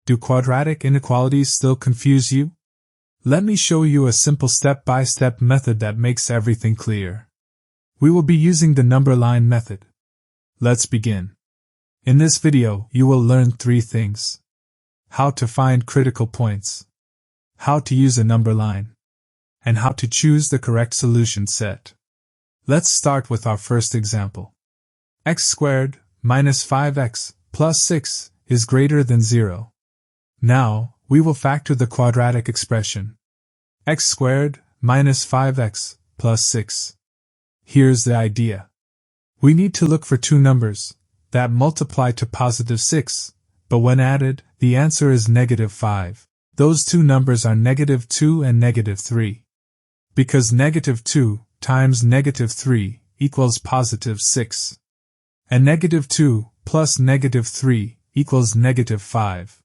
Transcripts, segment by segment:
Do quadratic inequalities still confuse you? Let me show you a simple step-by-step method that makes everything clear. We will be using the number line method. Let's begin. In this video, you will learn 3 things. How to find critical points, how to use a number line, and how to choose the correct solution set. Let's start with our first example. X squared minus 5x plus 6 is greater than 0. Now, we will factor the quadratic expression. X squared minus 5x plus 6. Here's the idea. We need to look for 2 numbers that multiply to positive 6, but when added, the answer is negative 5. Those 2 numbers are negative 2 and negative 3. Because negative 2 times negative 3 equals positive 6. And negative 2 plus negative 3 equals negative 5.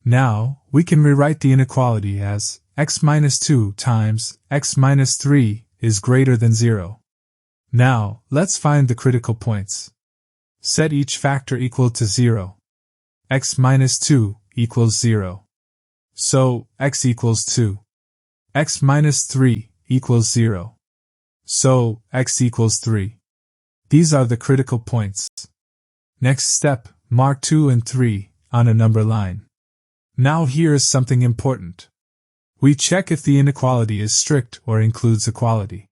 Now, we can rewrite the inequality as x minus 2 times x minus 3 is greater than 0. Now, let's find the critical points. Set each factor equal to 0. X minus 2 equals 0. So, x equals 2. X minus 3 equals 0. So, x equals 3. These are the critical points. Next step, mark 2 and 3 on a number line. Now here is something important. We check if the inequality is strict or includes equality.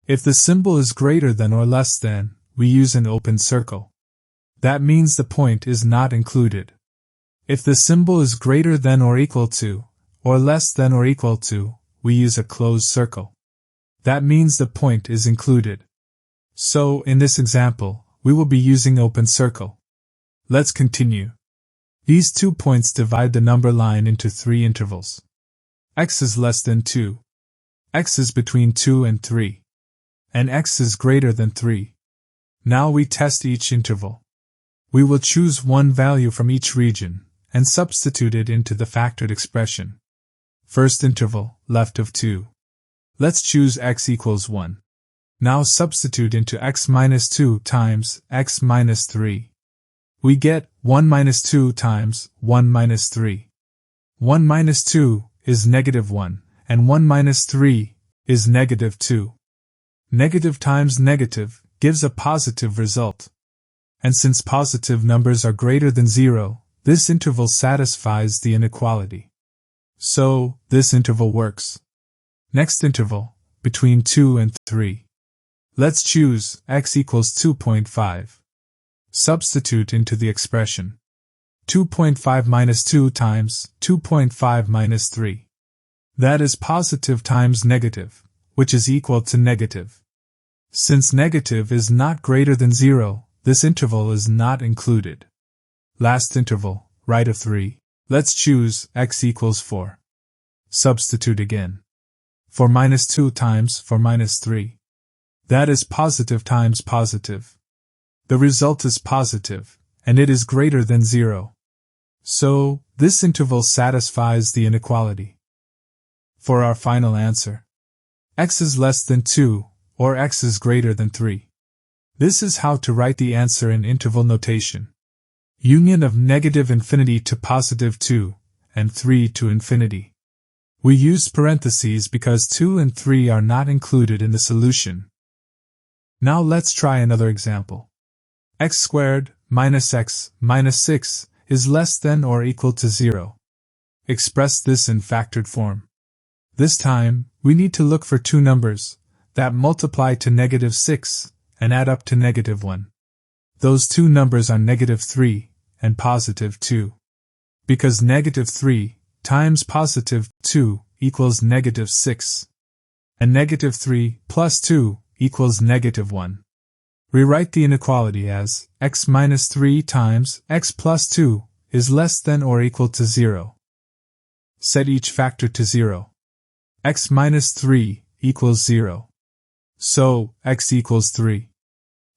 If the symbol is greater than or less than, we use an open circle. That means the point is not included. If the symbol is greater than or equal to, or less than or equal to, we use a closed circle. That means the point is included. So, in this example, we will be using open circle. Let's continue. These 2 points divide the number line into 3 intervals. X is less than 2. X is between 2 and 3. And x is greater than 3. Now we test each interval. We will choose one value from each region and substitute it into the factored expression. First interval, left of 2. Let's choose x equals 1. Now substitute into x minus 2 times x minus 3. We get 1 minus 2 times 1 minus 3. 1 minus 2 is negative 1, and 1 minus 3 is negative 2. Negative times negative gives a positive result. And since positive numbers are greater than 0, this interval satisfies the inequality. So, this interval works. Next interval, between 2 and 3. Let's choose x equals 2.5. Substitute into the expression. 2.5 minus 2 times 2.5 minus 3. That is positive times negative, which is equal to negative. Since negative is not greater than 0, this interval is not included. Last interval, right of 3. Let's choose x equals 4. Substitute again. 4 minus 2 times 4 minus 3. That is positive times positive. The result is positive, and it is greater than 0. So, this interval satisfies the inequality. For our final answer, x is less than 2, or x is greater than 3. This is how to write the answer in interval notation. Union of negative infinity to positive 2, and 3 to infinity. We use parentheses because 2 and 3 are not included in the solution. Now let's try another example. X squared minus x minus 6 is less than or equal to 0. Express this in factored form. This time, we need to look for 2 numbers that multiply to negative 6 and add up to negative 1. Those 2 numbers are negative 3 and positive 2. Because negative 3 times positive 2 equals negative 6. And negative 3 plus 2 equals negative 1. Rewrite the inequality as x minus 3 times x plus 2 is less than or equal to 0. Set each factor to 0. X minus 3 equals 0. So, x equals 3.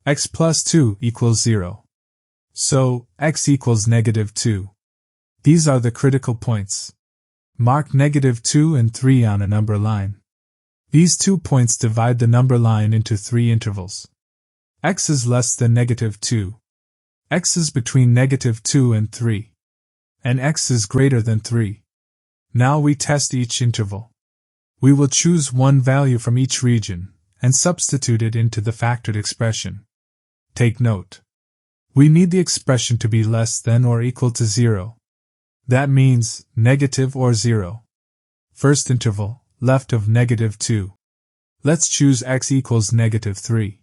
X plus 2 equals 0. So, x equals negative 2. These are the critical points. Mark negative 2 and 3 on a number line. These 2 points divide the number line into 3 intervals. X is less than negative 2. X is between negative 2 and 3. and x is greater than 3. Now we test each interval. We will choose one value from each region and substitute it into the factored expression. Take note. We need the expression to be less than or equal to 0. That means negative or 0. First interval, left of -2. Let's choose x equals -3.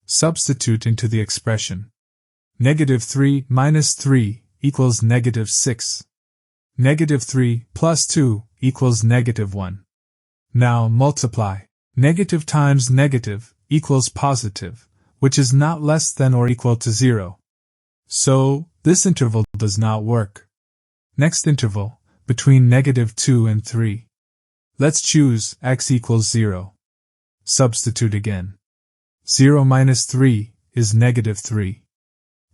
Substitute into the expression. -3 minus 3 equals -6. -3 plus 2 equals -1. Now multiply. Negative times negative equals positive, which is not less than or equal to 0. So, this interval does not work. Next interval, between -2 and 3. Let's choose x equals 0. Substitute again. 0 minus 3 is -3.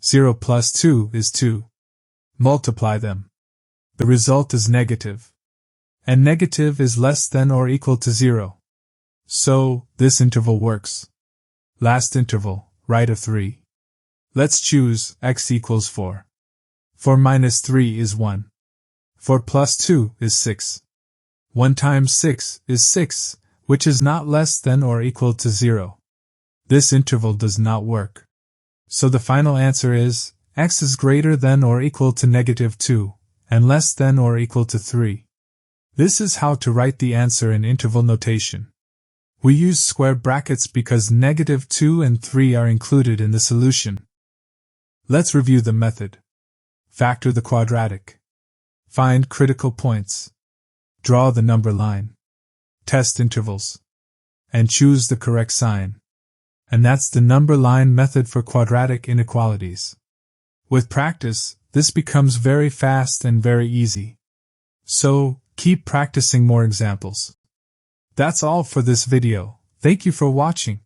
0 plus 2 is 2. Multiply them. The result is negative. And negative is less than or equal to 0. So, this interval works. Last interval, right of 3. Let's choose x equals 4. 4 minus 3 is 1. 4 plus 2 is 6. 1 times 6 is 6, which is not less than or equal to 0. This interval does not work. So the final answer is, x is greater than or equal to -2, and less than or equal to 3. This is how to write the answer in interval notation. We use square brackets because -2 and 3 are included in the solution. Let's review the method. Factor the quadratic. Find critical points. Draw the number line. Test intervals. And choose the correct sign. And that's the number line method for quadratic inequalities. With practice, this becomes very fast and very easy. So, keep practicing more examples. That's all for this video. Thank you for watching.